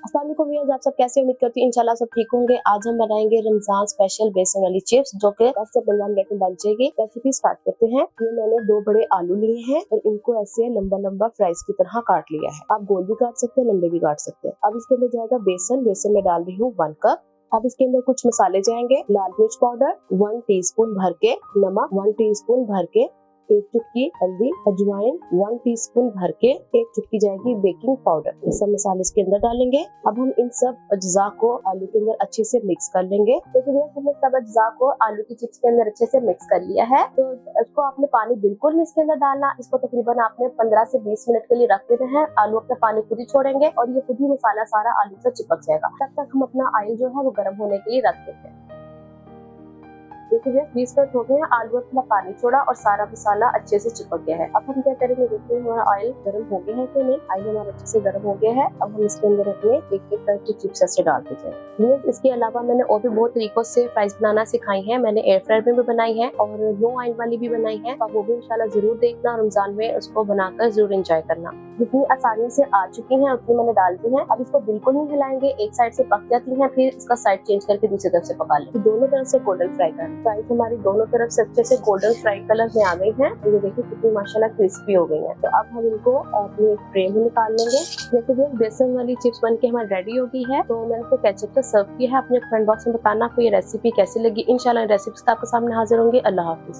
अस्सलाम वालेकुम व्यूअर्स, आप सब कैसे? उम्मीद करती हूँ इंशाल्लाह सब ठीक होंगे। आज हम बनाएंगे रमजान स्पेशल बेसन वाली चिप्स जो कि 10 से 15 मिनट में बन जाएगी। रेसिपी स्टार्ट करते हैं। ये मैंने 2 बड़े आलू लिए हैं और इनको ऐसे लंबा लंबा फ्राइज की तरह काट लिया है। आप गोल भी काट सकते हैं, लंबे भी काट सकते हैं। अब इसके अंदर जाएगा बेसन। बेसन में डाल रही हूँ 1 कप। अब इसके अंदर कुछ मसाले जाएंगे। लाल मिर्च पाउडर 1 टीस्पून भर के, नमक 1 टीस्पून भर के, 1 चुटकी हल्दी, अजवाइन 1 टीस्पून भर के, 1 चुटकी जाएगी बेकिंग पाउडर। ये सब मसाले इसके अंदर डालेंगे। अब हम इन सब अज्जा को आलू के अंदर अच्छे से मिक्स कर लेंगे। देखिए हमने सब अज्जा को आलू की चिप्स के अंदर अच्छे से मिक्स कर लिया है। तो इसको आपने पानी बिल्कुल नहीं इसके अंदर डालना। इसको तकरीबन आपने 15 से 20 मिनट के लिए रख देना है। आलू अपना पानी खुद ही छोड़ेंगे और ये खुद ही मसाला सारा आलू से चिपक जाएगा। तब तक हम अपना ऑयल जो है वो गर्म होने के लिए रख देते हैं। देखिए 20 मिनट हो गए हैं, आलू अपना पानी छोड़ा और सारा मसाला अच्छे से चिपक गया है। अब हम क्या करेंगे, देखिए हमारा ऑयल गर्म हो गया है कि नहीं। ऑयल हमारा अच्छे से गर्म हो गया है। अब हम इसके अंदर अपने एक एक करके चिप्स ऐसे डालते जाएंगे। इसके अलावा मैंने और भी बहुत तरीकों से फ्राइज बनाना सिखाई है। मैंने एयर फ्रायर में भी बनाई है और नो ऑयल वाली भी बनाई है। अब वो भी इंशाल्लाह जरूर देखना, रमजान में उसको बनाकर जरूर एंजॉय करना। जितनी आसानी से आ चुकी हैं उतनी मैंने डाल दी है। अब इसको बिल्कुल नहीं हिलाएंगे, एक साइड से पक जाती है फिर इसका साइड चेंज करके दूसरी तरफ से पका लें। दोनों तरफ से गोल्डन फ्राई करें। फ्राइज हमारी दोनों तरफ से अच्छे से गोल्डन फ्राई कलर में आ गई हैं। ये देखिए कितनी माशाल्लाह क्रिस्पी हो गई हैं। तो अब हम इनको अपनी एक ट्रे में निकाल लेंगे। जैसे बेसन वाली चिप्स बनके हमारी रेडी हो गई है। तो मैंने इसको केचप से सर्व किया है। अपने कमेंट बॉक्स में बताना आपको ये रेसिपी कैसी लगी। इंशाल्लाह रेसिपी आपके सामने हाजिर होंगे। अल्लाह हाफिज।